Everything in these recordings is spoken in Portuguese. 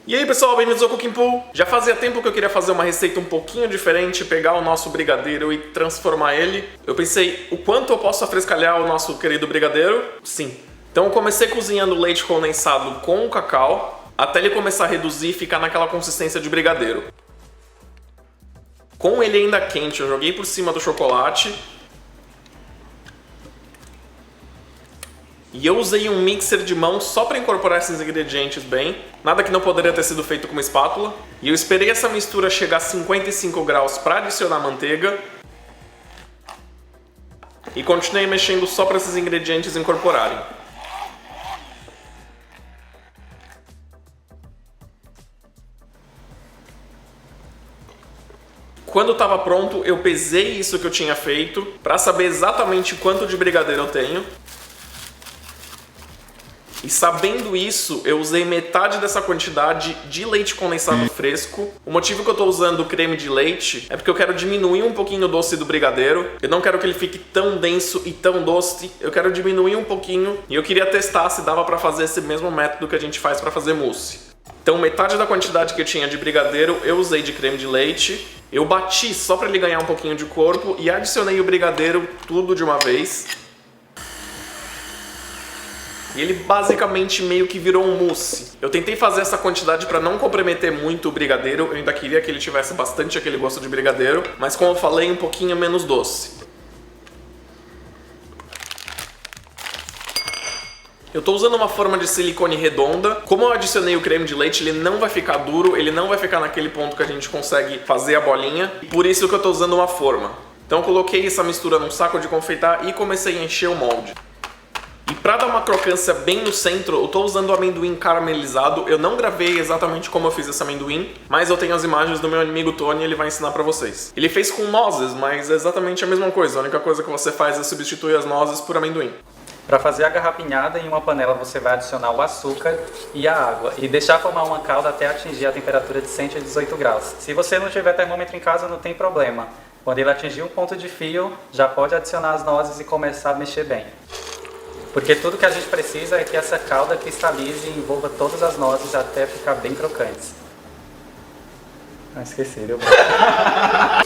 E aí pessoal, bem-vindos ao Cooking Pool. Já fazia tempo que eu queria fazer uma receita um pouquinho diferente, pegar o nosso brigadeiro e transformar ele. Eu pensei, o quanto eu posso afrescalhar o nosso querido brigadeiro? Sim. Então eu comecei cozinhando leite condensado com o cacau, até ele começar a reduzir e ficar naquela consistência de brigadeiro. Com ele ainda quente, eu joguei por cima do chocolate. E eu usei um mixer de mão só para incorporar esses ingredientes bem. Nada que não poderia ter sido feito com uma espátula. E eu esperei essa mistura chegar a 55 graus para adicionar manteiga. E continuei mexendo só para esses ingredientes incorporarem. Quando estava pronto, eu pesei isso que eu tinha feito para saber exatamente quanto de brigadeiro eu tenho. E sabendo isso, eu usei metade dessa quantidade de leite condensado fresco. O motivo que eu estou usando creme de leite é porque eu quero diminuir um pouquinho o doce do brigadeiro. Eu não quero que ele fique tão denso e tão doce. Eu quero diminuir um pouquinho. E eu queria testar se dava para fazer esse mesmo método que a gente faz para fazer mousse. Então metade da quantidade que eu tinha de brigadeiro eu usei de creme de leite. Eu bati só para ele ganhar um pouquinho de corpo e adicionei o brigadeiro tudo de uma vez. E ele basicamente meio que virou um mousse. Eu tentei fazer essa quantidade para não comprometer muito o brigadeiro. Eu ainda queria que ele tivesse bastante aquele gosto de brigadeiro, mas como eu falei, um pouquinho menos doce. Eu estou usando uma forma de silicone redonda. Como eu adicionei o creme de leite, ele não vai ficar duro, ele não vai ficar naquele ponto que a gente consegue fazer a bolinha. Por isso que eu estou usando uma forma. Então eu coloquei essa mistura num saco de confeitar e comecei a encher o molde. E para dar uma crocância bem no centro, eu estou usando o amendoim caramelizado. Eu não gravei exatamente como eu fiz esse amendoim, mas eu tenho as imagens do meu amigo Tony e ele vai ensinar para vocês. Ele fez com nozes, mas é exatamente a mesma coisa. A única coisa que você faz é substituir as nozes por amendoim. Para fazer a garrapinhada, em uma panela você vai adicionar o açúcar e a água e deixar formar uma calda até atingir a temperatura de 118 graus. Se você não tiver termômetro em casa, não tem problema. Quando ele atingir um ponto de fio, já pode adicionar as nozes e começar a mexer bem. Porque tudo que a gente precisa é que essa calda cristalize e envolva todas as nozes até ficar bem crocantes. Ah, esqueci, deu bom.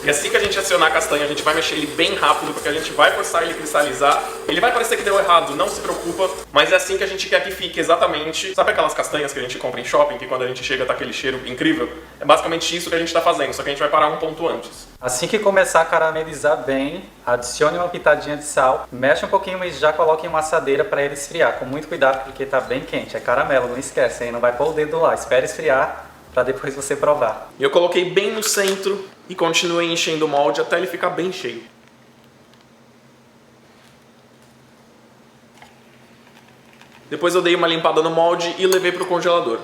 E assim que a gente acionar a castanha, a gente vai mexer ele bem rápido, porque a gente vai forçar ele a cristalizar. Ele vai parecer que deu errado, não se preocupa, mas é assim que a gente quer que fique exatamente. Sabe aquelas castanhas que a gente compra em shopping, que quando a gente chega tá aquele cheiro incrível? É basicamente isso que a gente tá fazendo, só que a gente vai parar um ponto antes. Assim que começar a caramelizar bem, adicione uma pitadinha de sal, mexe um pouquinho e já coloque em uma assadeira para ele esfriar. Com muito cuidado, porque tá bem quente, é caramelo, não esquece, hein? Não vai pôr o dedo lá, espere esfriar para depois você provar. Eu coloquei bem no centro e continuei enchendo o molde até ele ficar bem cheio. Depois eu dei uma limpada no molde e levei para o congelador.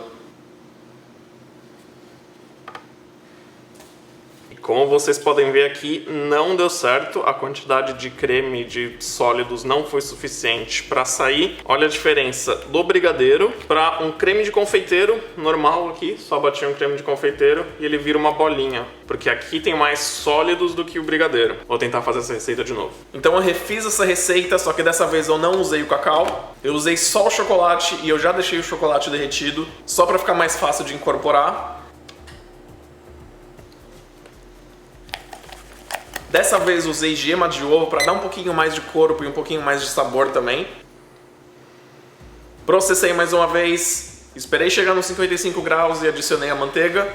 Como vocês podem ver aqui, não deu certo, a quantidade de creme de sólidos não foi suficiente para sair. Olha a diferença do brigadeiro para um creme de confeiteiro normal aqui, só bati um creme de confeiteiro e ele vira uma bolinha, porque aqui tem mais sólidos do que o brigadeiro. Vou tentar fazer essa receita de novo. Então eu refiz essa receita, só que dessa vez eu não usei o cacau, eu usei só o chocolate e eu já deixei o chocolate derretido, só para ficar mais fácil de incorporar. Dessa vez usei gema de ovo para dar um pouquinho mais de corpo e um pouquinho mais de sabor também. Processei mais uma vez, esperei chegar nos 55 graus e adicionei a manteiga.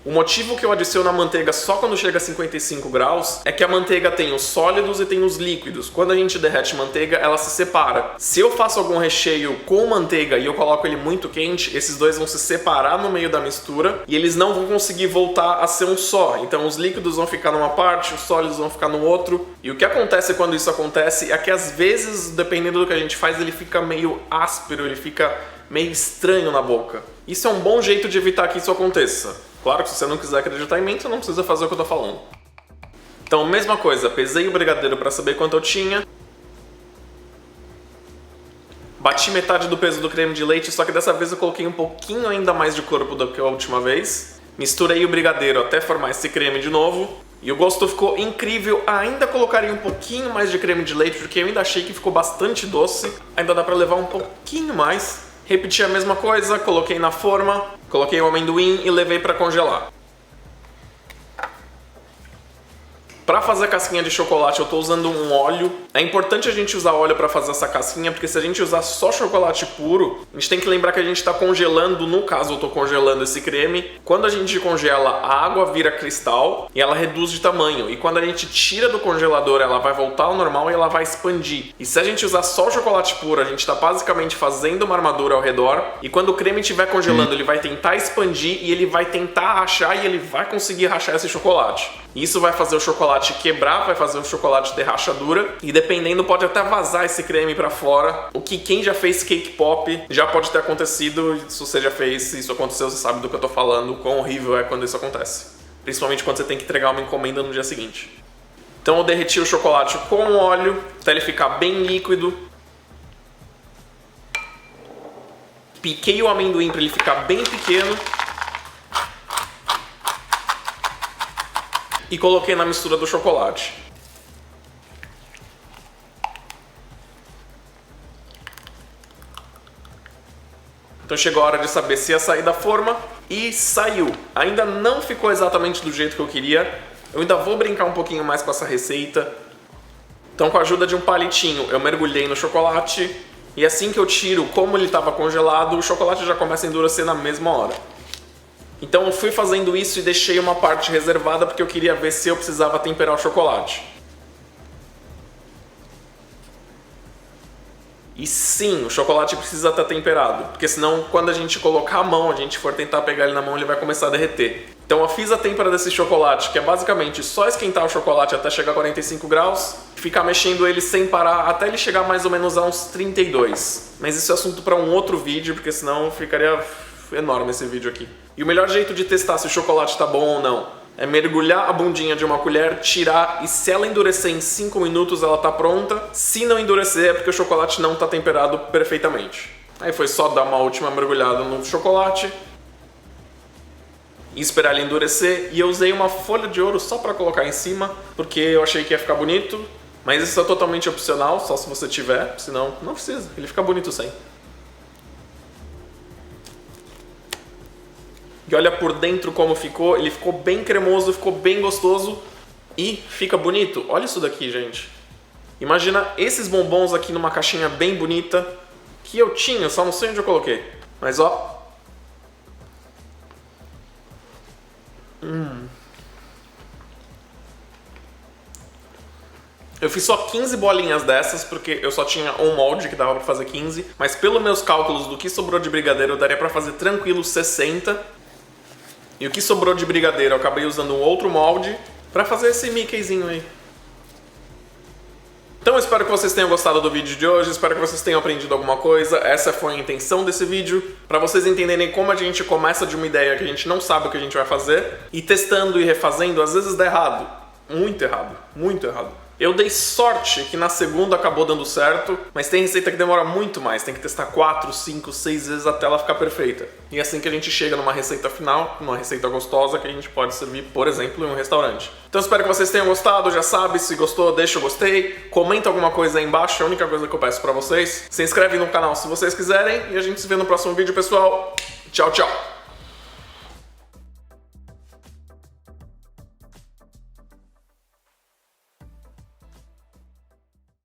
O motivo que eu adiciono a manteiga só quando chega a 55 graus é que a manteiga tem os sólidos e tem os líquidos. Quando a gente derrete manteiga, ela se separa. Se eu faço algum recheio com manteiga e eu coloco ele muito quente, esses dois vão se separar no meio da mistura e eles não vão conseguir voltar a ser um só. Então os líquidos vão ficar numa parte, os sólidos vão ficar no outro. E o que acontece quando isso acontece é que às vezes, dependendo do que a gente faz, ele fica meio áspero, ele fica meio estranho na boca. Isso é um bom jeito de evitar que isso aconteça. Claro que se você não quiser acreditar em mim, você não precisa fazer o que eu tô falando. Então, mesma coisa, pesei o brigadeiro para saber quanto eu tinha. Bati metade do peso do creme de leite, só que dessa vez eu coloquei um pouquinho ainda mais de corpo do que a última vez. Misturei o brigadeiro até formar esse creme de novo. E o gosto ficou incrível. Ainda colocaria um pouquinho mais de creme de leite, porque eu ainda achei que ficou bastante doce. Ainda dá pra levar um pouquinho mais. Repeti a mesma coisa, coloquei na forma, coloquei o amendoim e levei para congelar. Para fazer a casquinha de chocolate eu estou usando um óleo. É importante a gente usar óleo para fazer essa casquinha, porque se a gente usar só chocolate puro, a gente tem que lembrar que a gente está congelando, no caso eu estou congelando esse creme. Quando a gente congela, a água vira cristal e ela reduz de tamanho. E quando a gente tira do congelador, ela vai voltar ao normal e ela vai expandir. E se a gente usar só o chocolate puro, a gente está basicamente fazendo uma armadura ao redor. E quando o creme estiver congelando, ele vai tentar expandir e ele vai tentar rachar e ele vai conseguir rachar esse chocolate. Isso vai fazer o chocolate quebrar, vai fazer o chocolate ter rachadura e dependendo pode até vazar esse creme pra fora. O que quem já fez cake pop já pode ter acontecido. Se você já fez, se isso aconteceu, você sabe do que eu tô falando, quão horrível é quando isso acontece. Principalmente quando você tem que entregar uma encomenda no dia seguinte. Então eu derreti o chocolate com óleo até ele ficar bem líquido. Piquei o amendoim para ele ficar bem pequeno. E coloquei na mistura do chocolate. Então chegou a hora de saber se ia sair da forma e saiu. Ainda não ficou exatamente do jeito que eu queria. Eu ainda vou brincar um pouquinho mais com essa receita. Então com a ajuda de um palitinho eu mergulhei no chocolate e assim que eu tiro, como ele estava congelado, o chocolate já começa a endurecer na mesma hora. Então eu fui fazendo isso e deixei uma parte reservada porque eu queria ver se eu precisava temperar o chocolate. E sim, o chocolate precisa estar temperado, porque senão quando a gente colocar a mão, a gente for tentar pegar ele na mão, ele vai começar a derreter. Então eu fiz a têmpera desse chocolate, que é basicamente só esquentar o chocolate até chegar a 45 graus, ficar mexendo ele sem parar até ele chegar mais ou menos a uns 32. Mas isso é assunto para um outro vídeo, porque senão ficaria enorme esse vídeo aqui. E o melhor jeito de testar se o chocolate está bom ou não é mergulhar a bundinha de uma colher, tirar e se ela endurecer em 5 minutos ela está pronta. Se não endurecer é porque o chocolate não está temperado perfeitamente. Aí foi só dar uma última mergulhada no chocolate e esperar ele endurecer. E eu usei uma folha de ouro só para colocar em cima, porque eu achei que ia ficar bonito. Mas isso é totalmente opcional, só se você tiver, senão não precisa, ele fica bonito sem. E olha por dentro como ficou, ele ficou bem cremoso, ficou bem gostoso e fica bonito. Olha isso daqui, gente. Imagina esses bombons aqui numa caixinha bem bonita que eu tinha, só não sei onde eu coloquei. Mas ó. Eu fiz só 15 bolinhas dessas, porque eu só tinha um molde que dava pra fazer 15. Mas pelos meus cálculos do que sobrou de brigadeiro, eu daria pra fazer tranquilo 60. E o que sobrou de brigadeiro, eu acabei usando um outro molde pra fazer esse Mickeyzinho aí. Então eu espero que vocês tenham gostado do vídeo de hoje, espero que vocês tenham aprendido alguma coisa. Essa foi a intenção desse vídeo, pra vocês entenderem como a gente começa de uma ideia que a gente não sabe o que a gente vai fazer, e testando e refazendo, às vezes dá errado. Muito errado, muito errado. Eu dei sorte que na segunda acabou dando certo, mas tem receita que demora muito mais, tem que testar 4, 5, 6 vezes até ela ficar perfeita. E é assim que a gente chega numa receita final, numa receita gostosa que a gente pode servir, por exemplo, em um restaurante. Então espero que vocês tenham gostado, já sabe, se gostou, deixa o gostei, comenta alguma coisa aí embaixo, é a única coisa que eu peço pra vocês. Se inscreve no canal se vocês quiserem e a gente se vê no próximo vídeo, pessoal. Tchau, tchau!